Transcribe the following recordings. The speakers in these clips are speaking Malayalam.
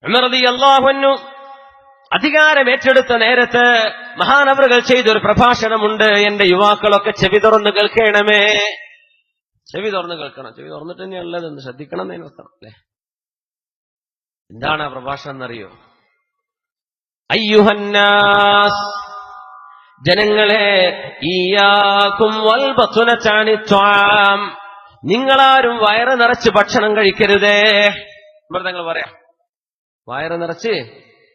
ഉമർ റളിയല്ലാഹു അൻഹു അധികാരം ഏറ്റെടുത്ത നേരത്ത് മഹാനവറുകൾ ചെയ്തൊരു പ്രഭാഷണമുണ്ട്. എന്റെ യുവാക്കളൊക്കെ ചെവി തുറന്ന് കേൾക്കണമേ. ചെവി തുറന്ന് കേൾക്കണം. ചെവി തുറന്നിട്ട് തന്നെയുള്ളത് എന്ന് ശ്രദ്ധിക്കണം എന്നർത്ഥം അല്ലെ. എന്താണ് ആ പ്രഭാഷണം എന്നറിയോ? അയ്യുഹന്നാസ്, ജനങ്ങളെ, ഇയ്യാകും വൽ ബത്നതനി ത്വാം, നിങ്ങളാരും വയറ് നിറച്ച് ഭക്ഷണം കഴിക്കരുതേ. തങ്ങൾ പറയാം, വയറ് നിറച്ച്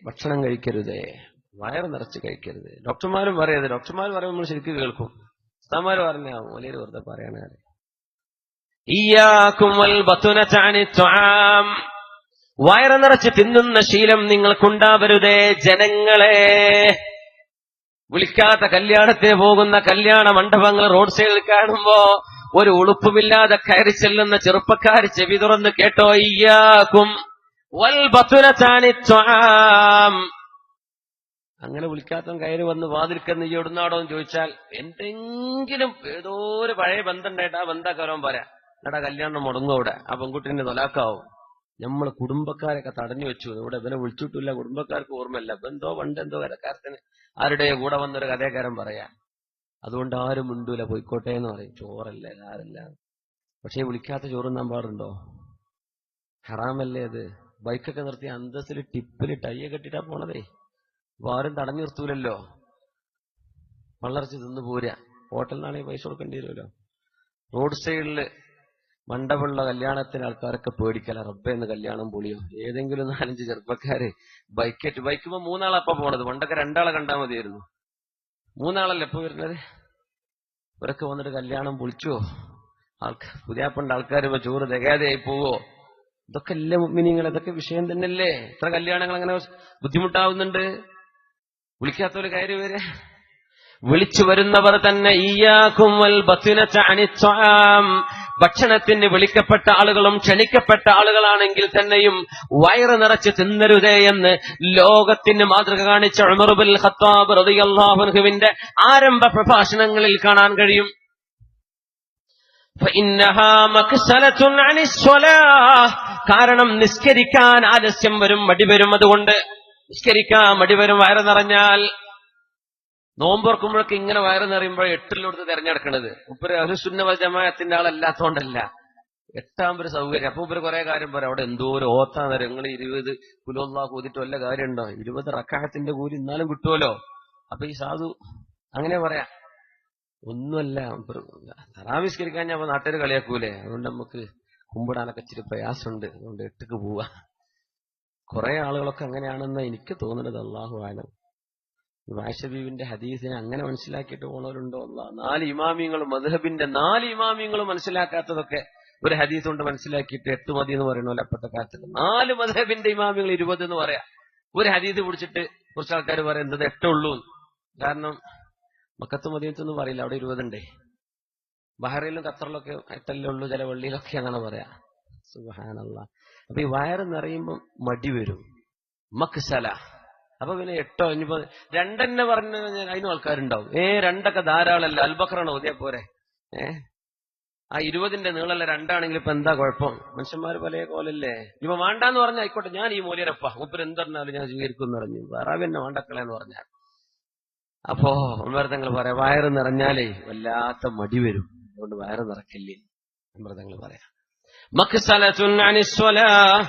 ഭക്ഷണം കഴിക്കരുതേ, വയറ് നിറച്ച് കഴിക്കരുത്. ഡോക്ടർമാരും പറയരുത്. ഡോക്ടർമാർ പറയുമ്പോൾ നമ്മൾ ശരിക്കും കേൾക്കും. ഉസ്താദ്മാര് പറഞ്ഞ വലിയൊരു വെറുതെ പറയാണ്. ഇയ്യാകും വൽ ബത്നതനി ത്വാം, വയറ് നിറച്ച് തിന്നുന്ന ശീലം നിങ്ങൾക്കുണ്ടാവരുതേ. ജനങ്ങളെ, വിളിക്കാത്ത കല്യാണത്തിന് പോകുന്ന കല്യാണ മണ്ഡപങ്ങൾ റോഡ് സൈഡിൽ കാണുമ്പോ ഒരു ഉളുപ്പുമില്ലാതെ കയറി ചെല്ലുന്ന ചെറുപ്പക്കാർ ചെവി തുറന്ന് കേട്ടോ. ഇയ്യാകും വൽ ബത്നതനി ത്വാം, അങ്ങനെ വിളിക്കാത്തവൻ കയറി വന്ന് വാതിൽക്കെന്ന് ഈ എവിടുന്നാടോ എന്ന് ചോദിച്ചാൽ എന്തെങ്കിലും ഏതോ ഒരു പഴയ ബന്ധം ഉണ്ടായിട്ട് ആ ബന്ധക്കാരൻ പറയാം, എടാ കല്യാണം മുടങ്ങും, അവിടെ ആ പെൺകുട്ടിന്റെ തൊലാക്കാവും. നമ്മൾ കുടുംബക്കാരൊക്കെ തടഞ്ഞു വെച്ചു. ഇവിടെ ഇവനെ വിളിച്ചിട്ടില്ല, കുടുംബക്കാർക്ക് ഓർമ്മയില്ല. ഇപ്പൊ എന്തോ പണ്ട് എന്തോ കരക്കാരത്തിന് ആരുടെ കൂടെ വന്നൊരു കഥക്കാരൻ പറയാ. അതുകൊണ്ട് ആരും മിണ്ടൂല, പോയിക്കോട്ടെ എന്ന് പറയും. ചോറല്ലേ, ആരല്ല. പക്ഷെ വിളിക്കാത്ത ചോറുന്നാൻ പാടുണ്ടോ? ഹറാമല്ലേ അത്? ബൈക്കൊക്കെ നിർത്തി അന്തസ്സിൽ ടിപ്പിൽ ടൈയെ കെട്ടിട്ടാ പോണതേ. അപ്പൊ ആരും തടഞ്ഞു നിർത്തൂലല്ലോ. വളർച്ച തിന്നു പോരാ. ഹോട്ടലിനാണെങ്കിൽ പൈസ കൊടുക്കേണ്ടി വരുമല്ലോ. റോഡ് സൈഡില് മണ്ഡപമുള്ള കല്യാണത്തിന് ആൾക്കാരൊക്കെ പേടിക്കല, റബ്ബേന്ന് കല്യാണം പൊളിയോ. ഏതെങ്കിലും 4-5 ചെറുപ്പക്കാര് ബൈക്കുമ്പോ 3 ആളപ്പ പോണത്. പണ്ടൊക്കെ 2 ആളെ കണ്ടാൽ മതിയായിരുന്നു. 3 ആളല്ലേ ഇപ്പൊ വരുന്നത്. ഇവരൊക്കെ വന്നിട്ട് കല്യാണം പൊളിച്ചോ, പുതിയാപ്പണ്ട ആൾക്കാർ ഇപ്പൊ ചോറ് തികയാതെയായി പോവോ. ഇതൊക്കെ അല്ലേ മുഅ്മിനീങ്ങൾ, ഇതൊക്കെ വിഷയം തന്നെയല്ലേ. എത്ര കല്യാണങ്ങൾ അങ്ങനെ ബുദ്ധിമുട്ടാവുന്നുണ്ട്. വിളിക്കാത്തവര് കയറി വരെ. വിളിച്ചു വരുന്നവർ തന്നെ ഇയ്യാകും വൽ ബത്നതനി ത്വാം, ഭക്ഷണത്തിന് വിളിക്കപ്പെട്ട ആളുകളും ക്ഷണിക്കപ്പെട്ട ആളുകളാണെങ്കിൽ തന്നെയും വയറ് നിറച്ച് തിന്നരുതേ എന്ന് ലോകത്തിന് മാതൃക കാണിച്ച ഉമർ ഇബ്നുൽ ഖത്താബ് റളിയല്ലാഹു അൻഹുവിന്റെ ആരംഭ പ്രഭാഷണങ്ങളിൽ കാണാൻ കഴിയും. ഫഇന്നഹാ മക്സലത്തുൻ അനിസ്സലാഹ്, കാരണം നിസ്കരിക്കാൻ ആലസ്യം വരും, മടി വരും. അതുകൊണ്ട് നിസ്കരിക്കാൻ മടി വരും വയറ് നിറഞ്ഞാൽ. നോമ്പുറക്കുമ്പോഴൊക്കെ ഇങ്ങനെ വയറ് നിറയുമ്പോൾ 8-ലോടുത്ത് തെരഞ്ഞെടുക്കണത്. ഉപ്പര് അഹ്ലുസുന്ന വൽ ജമാഅത്തിന്റെ ആളല്ലാത്തോണ്ടല്ല, 8-ാമൊരു സൗകര്യം. അപ്പൊ ഉപ്പര് കുറെ കാര്യം പറയാം. അവിടെ എന്തോ ഒരു ഓത്താ നേരം, നിങ്ങൾ 20 ഖുൽഹുവല്ലാഹ് കൂതിട്ട് വല്ല കാര്യം ഉണ്ടോ? 20 റക്അത്തിന്റെ കൂലി ഇന്നാലും കിട്ടുമല്ലോ. അപ്പൊ ഈ സാധു അങ്ങനെ പറയാം. ഒന്നുമല്ല, തറാവിസ്കരിക്കാൻ ഞാൻ നാട്ടുകാർ കളിയാക്കൂലേ. അതുകൊണ്ട് നമുക്ക് കുമ്പിടാനൊക്കെ ഇച്ചിരി പ്രയാസമുണ്ട്, അതുകൊണ്ട് 8ക്ക് പോവാ. കുറെ ആളുകളൊക്കെ അങ്ങനെയാണെന്ന് എനിക്ക് തോന്നുന്നത്. അല്ലാഹു ആലം. ആയിഷ ബീവിന്റെ ഹദീസിനെ അങ്ങനെ മനസ്സിലാക്കിയിട്ട് പോണവരുണ്ടോ? 4 ഇമാമിയങ്ങളും മദ്ഹബിന്റെ 4 ഇമാമിയങ്ങളും മനസ്സിലാക്കാത്തതൊക്കെ ഒരു ഹദീസ് കൊണ്ട് മനസ്സിലാക്കിയിട്ട് 8 മതി എന്ന് പറയണല്ലോ. അപ്പത്തെ കാലത്ത് 4 മദ്ഹബിന്റെ ഇമാമിയങ്ങൾ 20 എന്ന് പറയാം. ഒരു ഹദീസ് പിടിച്ചിട്ട് കുറച്ച് ആൾക്കാർ പറയുന്നത് 8 ഉള്ളൂ. കാരണം മക്കത്തും മദീനത്തൊന്നും പറയില്ല, അവിടെ 20 ഉണ്ടേ. ബഹ്റൈനിലും ഖത്തറിലൊക്കെ 8 ഉള്ളൂ, ചില വെള്ളിയിലൊക്കെ എന്നാണ് പറയാ. സുബ്ഹാനല്ലാഹ്. അപ്പൊ ഈ വയറ് നിറയുമ്പോ മടി വരും, മക്സല. അപ്പൊ പിന്നെ 8 ഇനിയിപ്പോ 2 തന്നെ പറഞ്ഞു കഴിഞ്ഞാൽ അതിനും ആൾക്കാരുണ്ടാവും. 2 ധാരാളമല്ല, അൽബഖറാണ് ഓതിയാ പോരെ. ആ 20ന്റെ നീളല്ല 2 ആണെങ്കിൽ ഇപ്പൊ എന്താ കുഴപ്പം? മനുഷ്യന്മാർ പല കോലല്ലേ. ഇപ്പൊ വേണ്ടാന്ന് പറഞ്ഞാൽ ആയിക്കോട്ടെ, ഞാൻ ഈ മൂല്യരപ്പ മൂപ്പര് എന്ത് ഞാൻ സ്വീകരിക്കും എന്ന് പറഞ്ഞു. വേറെ പിന്നെ വേണ്ടക്കളെന്ന് പറഞ്ഞാൽ. അപ്പോ അമൃതങ്ങൾ പറയാം, വയറ് നിറഞ്ഞാലേ വല്ലാത്ത മടി വരും. അതുകൊണ്ട് വയറ് നിറക്കില്ലേ അമൃതങ്ങൾ പറയാം. മക്സലത്തുൻ അനിസ്സലാഹ്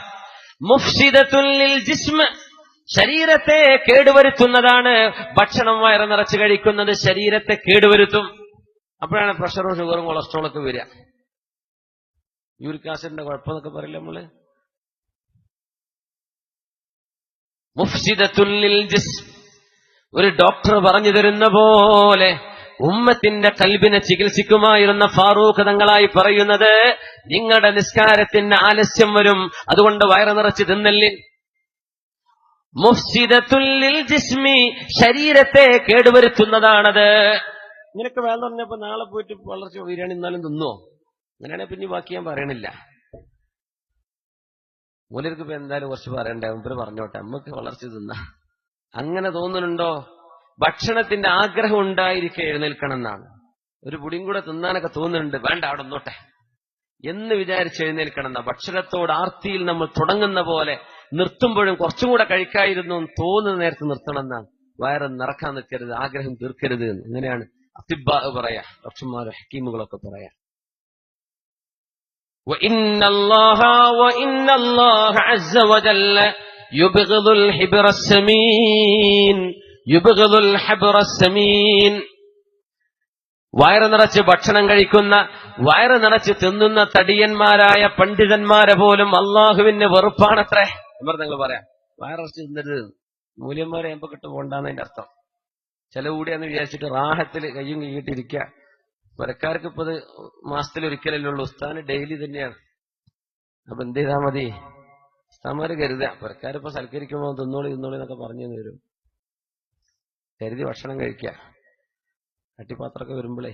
മുഫ്സിദത്തുൻ ലിൽ ജിസ്മ, ശരീരത്തെ കേടുവരുത്തുന്നതാണ് ഭക്ഷണം. വയറ് നിറച്ച് കഴിക്കുന്നത് ശരീരത്തെ കേടുവരുത്തും. അപ്പോഴാണ് പ്രഷറും ഷുഗറും കൊളസ്ട്രോളൊക്കെ വരിക. യൂറിക് ആസിഡിന്റെ കുഴപ്പമെന്നൊക്കെ പറയില്ല നമ്മള്. മുഫ്സിദത്തുൻ ലിൽ ജിസ്മ, ഒരു ഡോക്ടർ പറഞ്ഞു തരുന്ന പോലെ ഉമ്മത്തിന്റെ കൽബിനെ ചികിത്സിക്കുമായിരുന്ന ഫാറൂഖ് തങ്ങളായി പറയുന്നത്, നിങ്ങളുടെ നിസ്കാരത്തിന് ആലസ്യം വരും, അതുകൊണ്ട് വയറ് നിറച്ച് തിന്നല്ലേ. മുഫ്സിദത്തുൽ ലിൽ ജിസ്മി, ശരീരത്തെ കേടുവരുത്തുന്നതാണത്. ഇങ്ങനെയൊക്കെ വേണ്ട പറഞ്ഞപ്പോ നാളെ പോയിട്ട് വളർച്ച ബിരിയാണി ഇന്നാലും തിന്നോ? അങ്ങനെയാണെങ്കിൽ പിന്നെ ബാക്കി ഞാൻ പറയണില്ല. മൂലർക്ക് ഇപ്പൊ എന്തായാലും കുറച്ച് പറയണ്ടേ, മുമ്പ് പറഞ്ഞോട്ടെ, നമുക്ക് വളർച്ച തിന്ന. അങ്ങനെ തോന്നുന്നുണ്ടോ? ഭക്ഷണത്തിന്റെ ആഗ്രഹം ഉണ്ടായിരിക്കെ എഴുന്നേൽക്കണം എന്നാണ്. ഒരു പുടിയും കൂടെ തിന്നാനൊക്കെ തോന്നുന്നുണ്ട്, വേണ്ട അവിടെ ഒന്നോട്ടെ എന്ന് വിചാരിച്ച് എഴുന്നേൽക്കണം എന്നാ. ഭക്ഷണത്തോട് ആർത്തിയിൽ നമ്മൾ തുടങ്ങുന്ന പോലെ നിർത്തുമ്പോഴും കുറച്ചും കൂടെ കഴിക്കായിരുന്നു തോന്നുന്ന നേരത്ത് നിർത്തണം എന്നാണ്. വയറ് നിറക്കാൻ നിൽക്കരുത്, ആഗ്രഹം തീർക്കരുത്. അങ്ങനെയാണ് അത്തിബാ പറയാ, ഡോക്ടർമാരും ഹക്കീമുകളൊക്കെ പറയാ. وإن الله عز وجل يبغض الحبر السمين. വയറ് നിറച്ച് ഭക്ഷണം കഴിക്കുന്ന, വയറ് നിറച്ച് തിന്നുന്ന തടിയന്മാരായ പണ്ഡിതന്മാരെ പോലും അള്ളാഹുവിന് വെറുപ്പാണത്രേ. നിങ്ങൾ പറയാം വയറിറച്ച് തിന്നരുത്, മൂല്യന്മാരെ എമ്പോ കിട്ടു പോണ്ടെന്നതിന്റെ അർത്ഥം. ചില കൂടിയാന്ന് വിചാരിച്ചിട്ട് റാഹത്തിൽ കയ്യും കൈയിട്ടിരിക്കുക. പരക്കാർക്ക് ഇപ്പത് മാസത്തിലൊരിക്കലല്ലേ ഉള്ളൂ, ഉസ്താന് ഡെയിലി തന്നെയാണ്. അപ്പൊ എന്ത് ചെയ്താൽ മതി? ഉസ്താന്മാര് കരുതുക പരക്കാരിപ്പോ സൽക്കരിക്കുമ്പോ തിന്നോളി എന്നൊക്കെ പറഞ്ഞു തരും. കരുതി ഭക്ഷണം കഴിക്കുക. ആട്ടിപ്പാത്രമൊക്കെ വരുമ്പോഴേ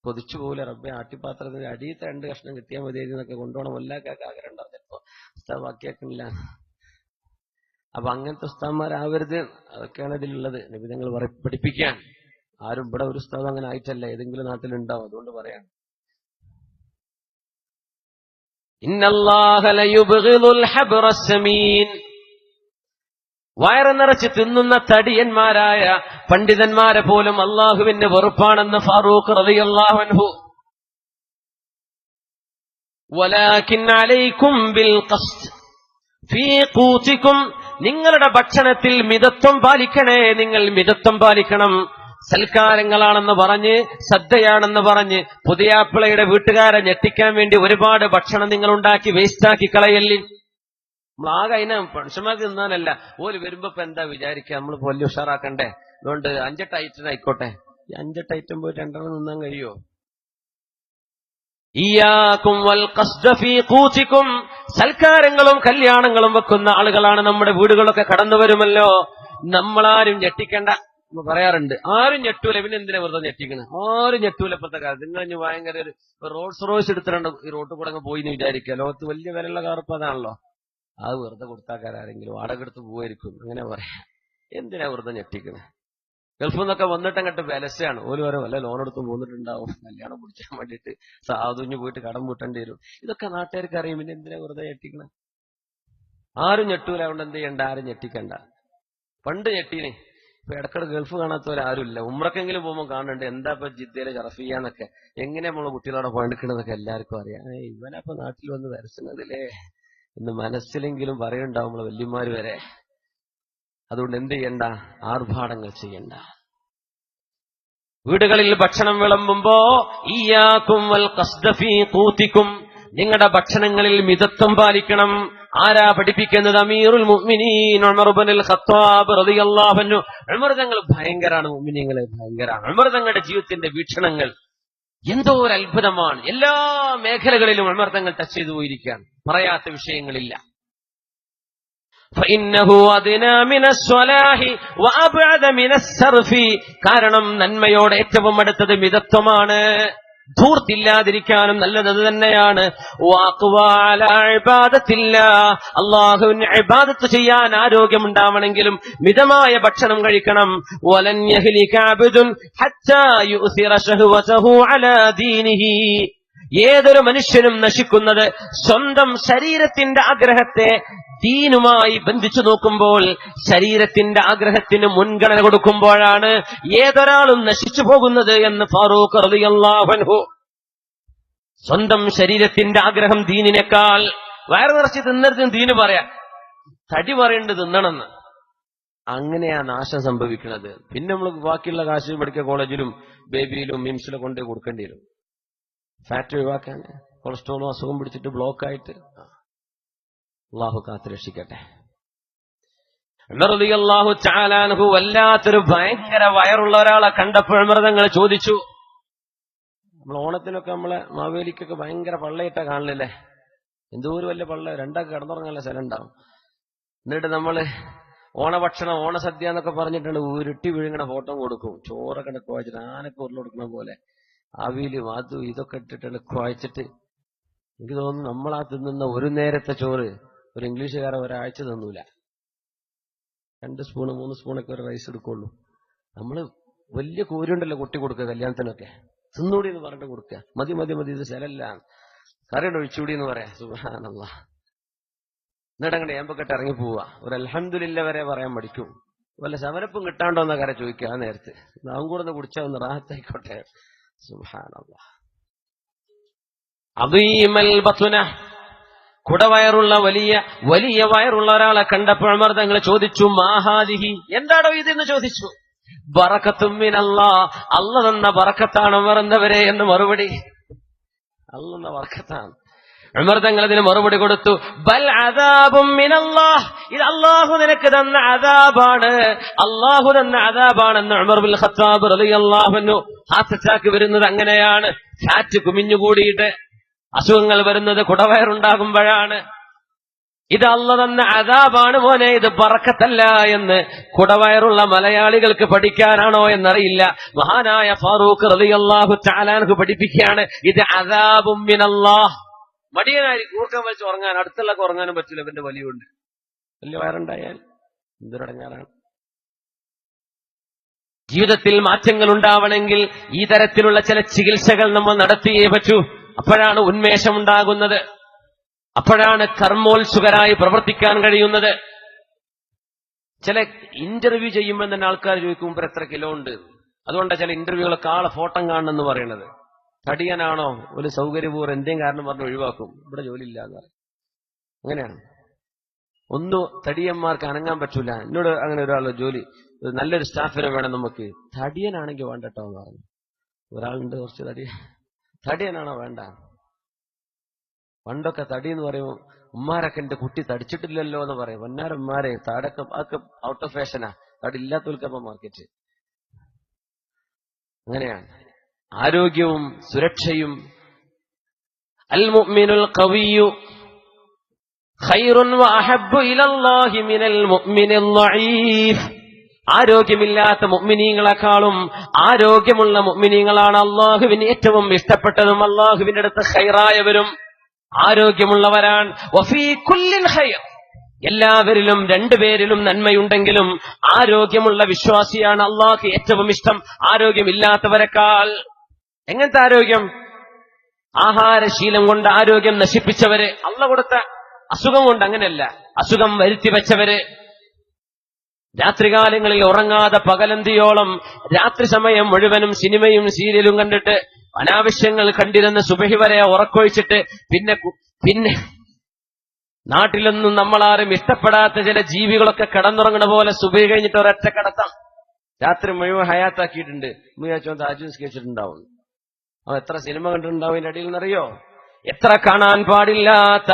കൊതിച്ചു പോകില്ല, റബ്ബെ ആട്ടിപ്പാത്രത്തിന് അടിയത്തെ 2 കഷ്ണം കിട്ടിയാൽ മതി എന്നൊക്കെ കൊണ്ടുപോകണം. എല്ലാവർക്കും ആഗ്രഹം ഉണ്ടാവും. ചിലപ്പോ ഉസ്താദ് ബാക്കിയാക്കുന്നില്ല. അപ്പൊ അങ്ങനത്തെ ഉസ്താന്മാരാവരുത്. അതൊക്കെയാണ് ഇതിലുള്ളത്. നബി തങ്ങൾ പഠിപ്പിക്കാൻ. ആരും ഇവിടെ ഒരു ഉസ്താദ് അങ്ങനെ ആയിട്ടല്ല, ഏതെങ്കിലും നാട്ടിലുണ്ടാവും. അതുകൊണ്ട് പറയാം. ഇന്നല്ലാഹ ലയുബ്ഗിദുൽ ഹബ്റ സമീൻ. വയറ് നിറച്ച് തിന്നുന്ന തടിയന്മാരായ പണ്ഡിതന്മാരെ പോലും അള്ളാഹുവിന് വെറുപ്പാണെന്ന് ഫാറൂഖ് റളിയല്ലാഹു അൻഹു. വലാകിൻ അലൈക്കും ബിൽ ഖസ്ത് ഫീ ഖൂതികും. നിങ്ങളുടെ ഭക്ഷണത്തിൽ മിതത്വം പാലിക്കണേ, നിങ്ങൾ മിതത്വം പാലിക്കണം. സൽക്കാരങ്ങളാണെന്ന് പറഞ്ഞ്, ശ്രദ്ധയാണെന്ന് പറഞ്ഞ് പുതിയാപ്പിളയുടെ വീട്ടുകാരെ ഞെട്ടിക്കാൻ വേണ്ടി ഒരുപാട് ഭക്ഷണം നിങ്ങൾ ഉണ്ടാക്കി വേസ്റ്റാക്കി കളയല്ലേ. നമ്മളാകെ അതിനെ മനുഷ്യന്മാർക്ക് തിന്നാനല്ല. ഓല് വരുമ്പോ ഇപ്പൊ എന്താ വിചാരിക്കുക, നമ്മൾ വലിയ ഉഷാറാക്കണ്ടേ, അതുകൊണ്ട് 5-8 ഐറ്റം ആയിക്കോട്ടെ. ഈ 5-8 ഐറ്റം പോയി 2 തിന്നാൻ കഴിയോ? ഇയ്യാകും വൽ ഖസ്ദ ഫീ ഖൂതികും. സൽക്കാരങ്ങളും കല്യാണങ്ങളും വെക്കുന്ന ആളുകളാണ് നമ്മുടെ വീടുകളൊക്കെ കടന്നു വരുമല്ലോ. നമ്മളാരും ഞെട്ടിക്കണ്ട പറയാറുണ്ട്. ആരും ഞെട്ടൂല. പിന്നെ എന്തിനാ വെറുതെ ഞെട്ടിക്കണ? ആരും ഞെട്ടൂല ഇപ്പോഴത്തെ കാലത്ത്. നിങ്ങൾ ഇനി ഭയങ്കര ഒരു റോൾസ് റോയ്സ് എടുത്തിട്ടുണ്ട് ഈ റോട്ടിൽ കൂടെ പോയി എന്ന് വിചാരിക്കുക. ലോകത്ത് വലിയ വിലയുള്ള കാർപ്പ് അതാണല്ലോ. അത് വെറുതെ കൊടുത്താക്കാരെങ്കിലും വാടക എടുത്ത് പോയിരിക്കും. അങ്ങനെ പറയാം. എന്തിനാ വെറുതെ ഞെട്ടിക്കണേ? ഗൾഫിൽ നിന്നൊക്കെ വന്നിട്ട് അങ്ങോട്ട് വിലസാണ്. ഓല് വരെ വല്ല ലോൺ എടുത്ത് പോന്നിട്ടുണ്ടാവും കല്യാണം പിടിച്ചാൻ വേണ്ടിയിട്ട്. സാധുഞ്ഞ് പോയിട്ട് കടം വീട്ടേണ്ടി വരും. ഇതൊക്കെ നാട്ടുകാർക്ക് അറിയും. പിന്നെ എന്തിനാ വെറുതെ ഞെട്ടിക്കണേ? ആരും ഞെട്ടൂല. അതുകൊണ്ട് എന്ത് ചെയ്യണ്ട, ആരും ഞെട്ടിക്കണ്ട. പണ്ട് ഞെട്ടീനെ. ഇപ്പൊ ഇടയ്ക്കിടെ ഗൾഫ് കാണാത്തവരാരുമില്ല. ഉമ്രക്കെങ്കിലും പോകുമ്പോൾ കാണുന്നുണ്ട് എന്താ ഇപ്പൊ ജിദ്ദയിലെ ഷറഫിയാന്നൊക്കെ. എങ്ങനെ നമ്മളെ കുട്ടികളോടെ പോയിക്കണെന്നൊക്കെ എല്ലാവർക്കും അറിയാം. ഇവനപ്പൊ നാട്ടിൽ വന്ന് വരച്ചുന്നതില്ലേ എന്ന് മനസ്സിലെങ്കിലും പറയുന്നുണ്ടാവും നമ്മളെ വല്യമാര് വരെ. അതുകൊണ്ട് എന്ത് ചെയ്യണ്ട, ആർഭാടങ്ങൾ ചെയ്യണ്ട. വീടുകളിൽ ഭക്ഷണം വിളമ്പുമ്പോ ഇയ്യാകും വൽ ഖസ്ദ ഫീ ഖൂതികും. നിങ്ങളുടെ ഭക്ഷണങ്ങളിൽ മിതത്വം പാലിക്കണം. ആരാ പഠിപ്പിക്കുന്നത്? അമീറുൽ മുഅ്മിനീൻ ഉമർ ഇബ്നുൽ ഖത്താബ് റളിയല്ലാഹു അൻഹു. ഉമർ തങ്ങൾ ഭയങ്കരാണ്. മുഅ്മിനീങ്ങളെ ഭയങ്കരാണ്. ഉമർ തങ്ങളുടെ ജീവിതത്തിന്റെ വീക്ഷണങ്ങൾ എന്തോ ഒരു അത്ഭുതമാണ്. എല്ലാ മേഖലകളിലും ഉമർ തങ്ങൾ ടച്ച് ചെയ്തു പോയിരിക്കുകയാണ്. പറയാത്ത വിഷയങ്ങളില്ല. കാരണം നന്മയോട് ഏറ്റവും അടുത്തത് മിതത്വമാണ്. ധൂർത്തില്ലാതിരിക്കാനും നല്ലത് തന്നെയാണ്. അല്ലാഹുവിനെ ഇബാദത്ത് ചെയ്യാൻ ആരോഗ്യമുണ്ടാവണമെങ്കിലും മിതമായ ഭക്ഷണം കഴിക്കണം. വലൻ യഹ്ലിക അബ്ദുൻ ഹത്താ യുസിറ ശഹവതഹു അലാ ദീനിഹി. ഏതൊരു മനുഷ്യനും നശിക്കുന്നത് സ്വന്തം ശരീരത്തിന്റെ ആഗ്രഹത്തെ ദീനുമായി ബന്ധിച്ചു നോക്കുമ്പോൾ, ശരീരത്തിന്റെ ആഗ്രഹത്തിന് മുൻഗണന കൊടുക്കുമ്പോഴാണ് ഏതൊരാളും നശിച്ചു പോകുന്നത് എന്ന് ഫാറൂഖ് റളിയല്ലാഹു അൻഹു. സ്വന്തം ശരീരത്തിന്റെ ആഗ്രഹം ദീനിനേക്കാൾ. വയറ് നിറച്ച് തിന്നരുത് ദീന് പറയാം, തടി പറയേണ്ടത് തിന്നണമെന്ന്. അങ്ങനെയാ നാശം സംഭവിക്കുന്നത്. പിന്നെ നമ്മൾ ബാക്കിയുള്ള കാശ് മെഡിക്കൽ കോളേജിലും ബേബിയിലും മിംസിലും കൊണ്ടേ കൊടുക്കേണ്ടി വരും. ഫാറ്റ് ഒഴിവാക്കാൻ, കൊളസ്ട്രോളും അസുഖം പിടിച്ചിട്ട് ബ്ലോക്കായിട്ട്. അള്ളാഹു കാത്ത് രക്ഷിക്കട്ടെ. ഉമർ റളിയല്ലാഹു തആല അൻഹു വല്ലാത്തൊരു ഭയങ്കര വയറുള്ള ഒരാളെ കണ്ടപ്പോൾ ഉമർ തങ്ങൾ ചോദിച്ചു. നമ്മൾ ഓണത്തിനൊക്കെ നമ്മളെ മാവേലിക്കൊക്കെ ഭയങ്കര പള്ളയിട്ടാ കാണില്ലേ? എന്തോ ഒരു വലിയ പള്ള, 2 കിടന്നുറങ്ങാനുള്ള സ്ഥലം ഉണ്ടാവും. എന്നിട്ട് നമ്മള് ഓണഭക്ഷണം, ഓണസദ്യ എന്നൊക്കെ പറഞ്ഞിട്ടുണ്ട് ഉരുട്ടി വിഴുങ്ങണ ഫോട്ടോ കൊടുക്കും. ചോറൊക്കെ കുഴച്ചിട്ട് ആനൊക്കെ ഉരുള കൊടുക്കുന്ന പോലെ ആവിയിലും അതും ഇതൊക്കെ ഇട്ടിട്ട് കുഴച്ചിട്ട്. എനിക്ക് തോന്നുന്നു നമ്മളാ തിന്നുന്ന ഒരു നേരത്തെ ചോറ് ഒരു ഇംഗ്ലീഷുകാരൻ ഒരാഴ്ച തന്നൂല. 2 സ്പൂണ് 3 സ്പൂണൊക്കെ ഒരു റൈസ് എടുക്കുള്ളൂ. നമ്മള് വലിയ കോരുണ്ടല്ലോ കുട്ടി കൊടുക്കുക കല്യാണത്തിനൊക്കെ. തിന്നൂടി എന്ന് പറഞ്ഞിട്ട് കൊടുക്കുക. മതി മതി മതി, ഇത് സ്ഥലല്ല, കറിയുടെ ഒഴിച്ചുകൂടി എന്ന് പറയാം. സുബ്ഹാനല്ലാഹ്. എന്നിട്ട് അങ്ങനെ ഏമ്പക്കെട്ട് ഇറങ്ങി പോവുക. ഒരു അൽഹംദുലില്ലാ വരെ പറയാൻ പഠിക്കും. വല്ല സമരപ്പും കിട്ടാണ്ടോ എന്ന കാര്യം ചോദിക്കുക. ആ നേരത്ത് നാം കൂടെ ഒന്ന് കുടിച്ചാൽ ഒന്ന് റാഹത്തായിക്കോട്ടെ. സുബ്ഹാനല്ലാഹ്. അദീമൽ ബത്ന, കുടവയറുള്ള വലിയ വയറുള്ള ഒരാളെ കണ്ടപ്പോൾ ഉമർ തങ്ങൾ ചോദിച്ചു, മാഹാദിഹി, എന്താണോ ഇതെന്ന് ചോദിച്ചു. ബറക്കത്തും മിനല്ലാഹ്, അല്ലാഹ് തന്ന ബറക്കത്താണ് ഉമർ എന്നവരെ എന്ന് മറുപടി. അല്ലാഹ് തന്ന ബറക്കത്താണ്. ഉമർ തങ്ങൾ അതിന് മറുപടി കൊടുത്തു, ബൽ അദാബും മിനല്ലാഹ്, ഇത് അല്ലാഹു നിനക്ക് തന്ന അദാബാണ്, അല്ലാഹു തന്ന അദാബാണെന്ന് ഉമർ ബിൻ ഖത്താബ് റളിയല്ലാഹു അൻഹു. ഹാർട്ട് അറ്റാക്ക് വരുന്നത് അങ്ങനെയാണ്, ഫാറ്റ് കുമിഞ്ഞുകൂടിയിട്ട് അസുഖങ്ങൾ വരുന്നത് കുടവയറുണ്ടാകുമ്പോഴാണ്. ഇത് അല്ലാഹു തന്ന അദാബാണ് മോനെ, ഇത് ബറക്കത്തല്ല എന്ന് കുടവയറുള്ള മലയാളികൾക്ക് പഠിക്കാനാണോ എന്നറിയില്ല. മഹാനായ ഫാറൂഖ് റളിയല്ലാഹു തആല അൻഹു പഠിപ്പിക്കുകയാണ്, ഇത് അദാബും മിനല്ലാഹ്. മടിയനായിരിക്കും, കൂർക്കം വെച്ച് ഉറങ്ങാൻ, അടുത്തുള്ളൊക്കെ ഉറങ്ങാനും പറ്റില്ല, ഇവന്റെ വലിയുണ്ട്. വലിയ വയറുണ്ടായാൽ എന്തൊരടങ്ങാറാണ്. ജീവിതത്തിൽ മാറ്റങ്ങൾ ഉണ്ടാവണമെങ്കിൽ ഈ തരത്തിലുള്ള ചില ചികിത്സകൾ നമ്മൾ നടത്തിയേ പറ്റൂ. അപ്പോഴാണ് ഉന്മേഷം ഉണ്ടാകുന്നത്, അപ്പോഴാണ് കർമ്മോത്സുകരായി പ്രവർത്തിക്കാൻ കഴിയുന്നത്. ചില ഇന്റർവ്യൂ ചെയ്യുമ്പോൾ തന്നെ ആൾക്കാർ ചോദിക്കും ഇവർ എത്ര കിലോ ഉണ്ട്. അതുകൊണ്ടാണ് ചില ഇന്റർവ്യൂകളൊക്കെ ആളെ ഫോട്ടോ കാണണമെന്ന് പറയുന്നത്. തടിയനാണോ, ഒരു സൗകര്യപൂർവ്വം എന്തെങ്കിലും കാരണം പറഞ്ഞ് ഒഴിവാക്കും, ഇവിടെ ജോലിയില്ല എന്ന് പറയും. അങ്ങനെയാണ്. ഒന്നും തടിയന്മാർക്ക് അനങ്ങാൻ പറ്റൂല. എന്നോട് അങ്ങനെ ഒരാൾ ജോലി, നല്ലൊരു സ്റ്റാഫിനെ വേണം നമുക്ക്, തടിയനാണെങ്കിൽ വേണ്ടട്ടോ എന്ന് പറഞ്ഞു. ഒരാളുണ്ട് കുറച്ച് തടിയനാണോ വേണ്ട. പണ്ടൊക്കെ തടി എന്ന് പറയുമ്പോൾ ഉമ്മാരൊക്കെ എന്റെ കുട്ടി തടിച്ചിട്ടില്ലല്ലോ എന്ന് പറയും. പൊന്നാരന്മാരെ താടൊക്കെ അതൊക്കെ ഔട്ട് ഓഫ് ഫാഷനാ, തടി ഇല്ലാത്തവർക്കപ്പം മാർക്കറ്റ്. അങ്ങനെയാണ് ആരോഗ്യവും സുരക്ഷയും. അൽ മുഅ്മിനുൽ ഖവിയ്യു ഖൈറുൻ വഅഹബ്ബു ഇലല്ലാഹി മിനൽ മുഅ്മിനിൽ ളഈഫ്. ആരോഗ്യമില്ലാത്ത മുഅ്മിനീങ്ങളെക്കാളും ആരോഗ്യമുള്ള മുഅ്മിനീങ്ങളാണ് അല്ലാഹുവിന് ഏറ്റവും ഇഷ്ടപ്പെട്ടതും അല്ലാഹുവിന്റെ അടുത്ത് ഖൈറായവരും. ആരോഗ്യമുള്ളവരാണ്. വഫീ കുല്ലിൻ ഖൈർ, എല്ലാവരിലും രണ്ടുപേരിലും നന്മയുണ്ടെങ്കിലും ആരോഗ്യമുള്ള വിശ്വാസിയാണ് അല്ലാഹുവിന് ഏറ്റവും ഇഷ്ടം ആരോഗ്യമില്ലാത്തവരെക്കാൾ. എങ്ങനത്തെ ആരോഗ്യം? ആഹാരശീലം കൊണ്ട് ആരോഗ്യം നശിപ്പിച്ചവര്, അല്ലാഹു കൊടുത്ത അസുഖം കൊണ്ട് അങ്ങനെയല്ല, അസുഖം വരുത്തി വെച്ചവര്, രാത്രികാലങ്ങളിൽ ഉറങ്ങാതെ പകലന്തിയോളം രാത്രി സമയം മുഴുവനും സിനിമയും സീരിയലും കണ്ടിട്ട് അനാവശ്യങ്ങൾ കണ്ടിരുന്ന സുബഹി വരെ ഉറക്കൊഴിച്ചിട്ട് പിന്നെ നാട്ടിലൊന്നും നമ്മളാരും ഇഷ്ടപ്പെടാത്ത ചില ജീവികളൊക്കെ കിടന്നുറങ്ങുന്ന പോലെ സുബഹി കഴിഞ്ഞിട്ട് ഒരൊറ്റ കിടത്താം. രാത്രി മുഴുവൻ ഹയാത്താക്കിയിട്ടുണ്ട്. താജുൻ സ്കെച്ചിട്ടുണ്ടാവും. അവൻ എത്ര സിനിമ കണ്ടിട്ടുണ്ടാവും ഇതിന്റെ അടിയിൽ നിന്നറിയോ? എത്ര കാണാൻ പാടില്ലാത്ത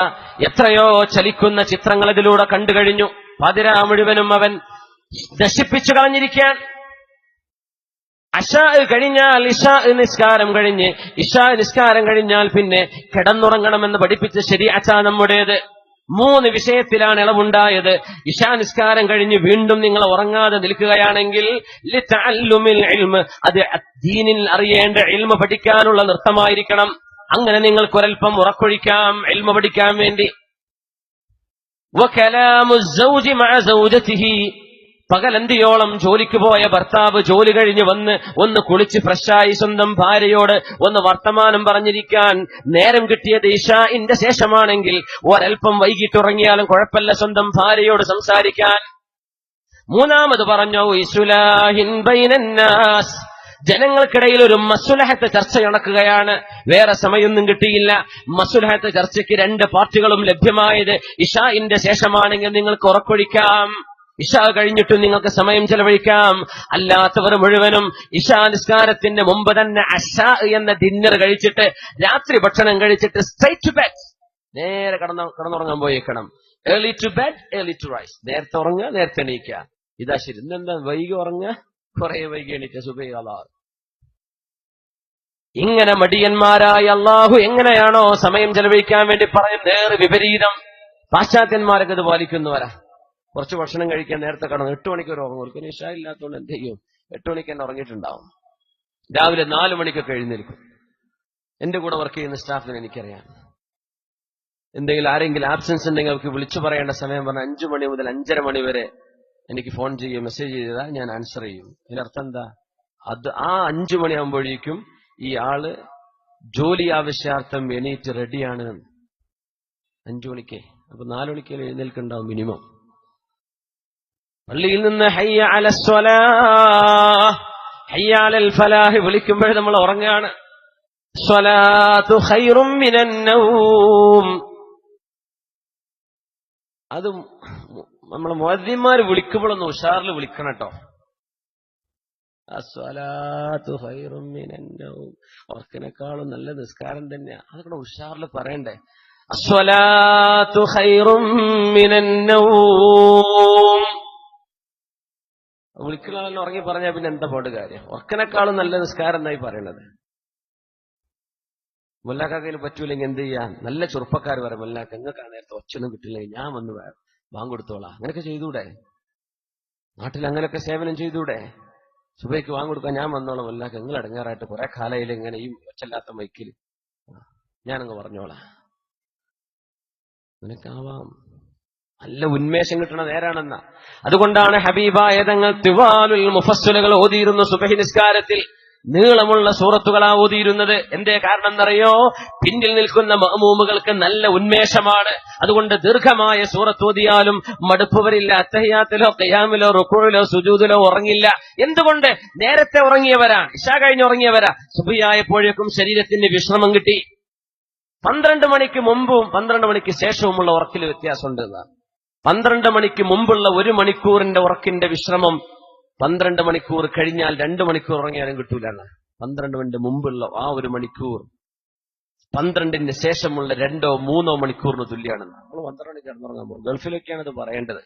എത്രയോ ചലിക്കുന്ന ചിത്രങ്ങൾ ഇതിലൂടെ കണ്ടു കഴിഞ്ഞു. പതിരാ മുഴുവനും അവൻ നശിപ്പിച്ചു കളഞ്ഞിരിക്കാൻ. അശാ കഴിഞ്ഞാൽ ഇശാ നിസ്കാരം കഴിഞ്ഞ്, ഇശാ നിസ്കാരം കഴിഞ്ഞാൽ പിന്നെ കിടന്നുറങ്ങണമെന്ന് പഠിപ്പിച്ച ശരീഅത്താ നമ്മുടേത്. 3 വിഷയത്തിലാണ് ഇളവുണ്ടായത്. ഇശാ നിസ്കാരം കഴിഞ്ഞ് വീണ്ടും നിങ്ങൾ ഉറങ്ങാതെ നിൽക്കുകയാണെങ്കിൽ ലിതഅല്ലുമിൽ ഇൽമ്, അത് ദീനിൽ അറിയേണ്ട ഇൽമ പഠിക്കാനുള്ള നൃത്തമായിരിക്കണം. അങ്ങനെ നിങ്ങൾക്കൊരൽപ്പം ഉറക്കൊഴിക്കാം ഇൽമ പഠിക്കാൻ വേണ്ടി. വകലാമു സൗജി മഅ സൗജതിഹി, പകലന്തിയോളം ജോലിക്ക് പോയ ഭർത്താവ് ജോലി കഴിഞ്ഞ് വന്ന് ഒന്ന് കുളിച്ച് ഫ്രഷായി സ്വന്തം ഭാര്യയോട് ഒന്ന് വർത്തമാനം പറഞ്ഞിരിക്കാൻ നേരം കിട്ടിയത് ഇശാഇന്റെ ശേഷമാണെങ്കിൽ ഒരൽപ്പം വൈകിട്ടുറങ്ങിയാലും കുഴപ്പമില്ല സ്വന്തം ഭാര്യയോട് സംസാരിക്കാൻ. 3ാമത് പറഞ്ഞു ഇസ്ലാഹിൻ ബൈനന്നാസ്, ജനങ്ങൾക്കിടയിൽ ഒരു മസ്ലഹത്ത് ചർച്ച നടക്കുകയാണ്. വേറെ സമയമൊന്നും കിട്ടിയില്ല. മസ്ലഹത്ത് ചർച്ചയ്ക്ക് 2 പാർട്ടികളും ലഭ്യമായത് ഇശാഇന്റെ ശേഷമാണെങ്കിൽ നിങ്ങൾക്ക് ഉറക്കൊഴിക്കാം, ഇശാ കഴിഞ്ഞിട്ടും നിങ്ങൾക്ക് സമയം ചെലവഴിക്കാം. അല്ലാത്തവർ മുഴുവനും ഇശാ നിസ്കാരത്തിന്റെ മുമ്പ് തന്നെ അശാ എന്ന ഡിന്നർ കഴിച്ചിട്ട് രാത്രി ഭക്ഷണം കഴിച്ചിട്ട് സ്ട്രൈറ്റ് ടു ബെഡ്, നേരെ കിടന്നുറങ്ങാൻ പോയേക്കണം. Early to bed early to rise, നേരത്തെ ഉറങ്ങുക നേരത്തെ എണീക്കുക. ഇതാ ശരി. ഇന്നെന്താ വൈകി ഉറങ്ങുക, കുറെ വൈകി എണീറ്റ സുബഹി അല്ലാഹ്. ഇങ്ങനെ മടിയന്മാരായ അല്ലാഹു എങ്ങനെയാണോ സമയം ചെലവഴിക്കാൻ വേണ്ടി പറയും, നേരെ വിപരീതം പാശ്ചാത്യന്മാരൊക്കെ ഇത് പാലിക്കുന്നവരാ. കുറച്ച് ഭക്ഷണം കഴിക്കാൻ നേരത്തെ കടന്നു 8 മണിക്ക് ഒരു ഉറങ്ങും. ഒരു ഇശാ ഇല്ലാത്തതുകൊണ്ട് എന്ത് ചെയ്യും, 8 മണിക്ക് തന്നെ ഉറങ്ങിയിട്ടുണ്ടാവും. രാവിലെ 4 മണിക്കൊക്കെ എഴുന്നേൽക്കും. എന്റെ കൂടെ വർക്ക് ചെയ്യുന്ന സ്റ്റാഫിന് എനിക്കറിയാം. എന്തെങ്കിലും ആരെങ്കിലും ആബ്സെൻസ് ഉണ്ടെങ്കിൽ അവർക്ക് വിളിച്ചു പറയേണ്ട സമയം പറഞ്ഞാൽ 5 മണി മുതൽ 5:30 മണി വരെ എനിക്ക് ഫോൺ ചെയ്യുക, മെസ്സേജ് ചെയ്താൽ ഞാൻ ആൻസർ ചെയ്യും. അതിനർത്ഥം എന്താ? അത് ആ 5 മണിയാകുമ്പോഴേക്കും ഈ ആള് ജോലി ആവശ്യാർത്ഥം എണീറ്റ് റെഡിയാണ്. 5 മണിക്ക് അപ്പൊ 4 മണിക്ക് എഴുന്നേൽക്കുണ്ടാവും മിനിമം. പള്ളിയിൽ നിന്ന് ഹയ്യ അലസ്സലാഹ് ഹയ്യ അലൽ ഫലാഹ് വിളിക്കുമ്പോൾ നമ്മൾ ഉറങ്ങാണ്. സ്വലാത്തു ഖൈറും മിനൻ നൗം. അതും നമ്മളെ മുഅദ്ദിന്മാര് വിളിക്കുമ്പോഴൊന്ന് ഉഷാറിൽ വിളിക്കണം കേട്ടോ. അസ്സലാത്തു ഖൈറും മിനൻ നൗം. ഉറക്കിനേക്കാളും നല്ല നിസ്കാരം തന്നെയാ. അതൊക്കെ ഉഷാറിൽ പറയണ്ടേ. അസ്സലാത്തു ഖൈറും മിനൻ നൗം. വിളിക്കുന്ന ആളെന്നെ ഉറങ്ങി പറഞ്ഞാൽ പിന്നെ എന്താ പാട് കാര്യം? ഉറക്കിനേക്കാളും നല്ല നിസ്കാരം എന്നായി പറയണത്. മുല്ലാക്കയിൽ പറ്റൂലെങ്കിൽ എന്ത് ചെയ്യാൻ? നല്ല ചെറുപ്പക്കാർ പറയാം, മുല്ലാക്ക നിങ്ങൾക്ക് ആ നേരത്തെ ഒച്ചൊന്നും കിട്ടില്ലെങ്കിൽ ഞാൻ വന്ന് വാങ്ങിക്കൊടുത്തോളാം. അങ്ങനെയൊക്കെ ചെയ്തൂടെ? നാട്ടിൽ അങ്ങനെയൊക്കെ സേവനം ചെയ്തൂടെ? സുബൈക്ക് വാങ്ങിക്കൊടുക്കാൻ ഞാൻ വന്നോളാം, മുല്ലാക്ക നിങ്ങൾ അടങ്ങാറായിട്ട് കുറെ കാലയിൽ ഇങ്ങനെ ഈ ഒച്ചല്ലാത്ത മൈക്കിൽ ഞാനങ്ങ് പറഞ്ഞോളാം. നിനക്കാവാം. നല്ല ഉന്മേഷം കിട്ടണ നേരാണെന്ന. അതുകൊണ്ടാണ് ഹബീബായ തങ്ങൾ തിവാലുൽ മുഫസ്സിലുകൾ ഓതിയിരുന്നു. സുബഹി നിസ്കാരത്തിൽ നീളമുള്ള സൂറത്തുകളാ ഓതിയിരുന്നത്. എന്തേ കാരണം എന്നറിയോ? പിന്നിൽ നിൽക്കുന്ന മഅ്മൂമുകൾക്ക് നല്ല ഉന്മേഷമാണ്. അതുകൊണ്ട് ദീർഘമായ സൂറത്ത് ഓതിയാലും മടുപ്പ് വരില്ല. അത്തഹിയാത്തിലോ ഖിയാമിലോ റുകൂഇലോ സുജൂദിലോ ഉറങ്ങില്ല. എന്തുകൊണ്ട്? നേരത്തെ ഉറങ്ങിയവരാ, ഇശാ കഴിഞ്ഞ് ഉറങ്ങിയവരാ. സുബഹിയായപ്പോഴേക്കും ശരീരത്തിന് വിശ്രമം കിട്ടി. 12 മണിക്ക് മുമ്പും 12 മണിക്ക് ശേഷവുമുള്ള ഉറക്കിൽ വ്യത്യാസമുണ്ട്. 12 മണിക്ക് മുമ്പുള്ള 1 മണിക്കൂറിന്റെ ഉറക്കിന്റെ വിശ്രമം 12 മണിക്കൂർ കഴിഞ്ഞാൽ 2 മണിക്കൂർ ഉറങ്ങിയാലും കിട്ടൂലാണ്. 12 മിനിറ്റ് മുമ്പുള്ള ആ 1 മണിക്കൂർ 12ന് ശേഷമുള്ള 2 or 3 മണിക്കൂറിന് തുല്യമാണെന്ന്. നമ്മൾ 12 മണിക്ക് കിടന്നുറങ്ങാൻ പോകും. ഗൾഫിലൊക്കെയാണ് ഇത് പറയേണ്ടത്.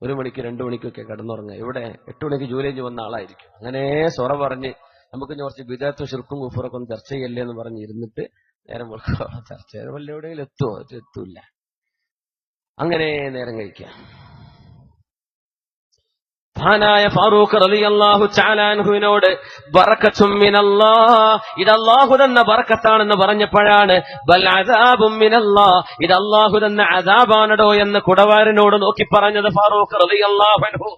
1 മണിക്ക് 2 മണിക്കൊക്കെ കിടന്നുറങ്ങുക. ഇവിടെ 8 മണിക്ക് ജോലി കഴിഞ്ഞ് വന്ന ആളായിരിക്കും. അങ്ങനെ സൊറ പറഞ്ഞ് നമുക്ക് കുറച്ച് ബിദഅത്തും ശിർക്കും കുഫറൊക്കെ ഒന്ന് ചർച്ച ചെയ്യല്ലേ എന്ന് പറഞ്ഞ് ഇരുന്നിട്ട് നേരം ചർച്ച വല്ല എവിടെയെങ്കിലും എത്തൂല്ല. അങ്ങനെ നേരം കഴിക്കാം. മഹാനായ ഫാറൂഖ് റളിയല്ലാഹു തആല അൻഹുവിനോട് ബറകത്തും മിനല്ലാഹ്, ഇത് അല്ലാഹു തന്ന ബറക്കത്താണെന്ന് പറഞ്ഞപ്പോഴാണ് ബൽ അദാബും മിനല്ലാഹ്, ഇത് അല്ലാഹു തന്ന അദാബാണടോ എന്ന് കുടവാരനോട് നോക്കി പറഞ്ഞത് ഫാറൂഖ് റളിയല്ലാഹു അൻഹു.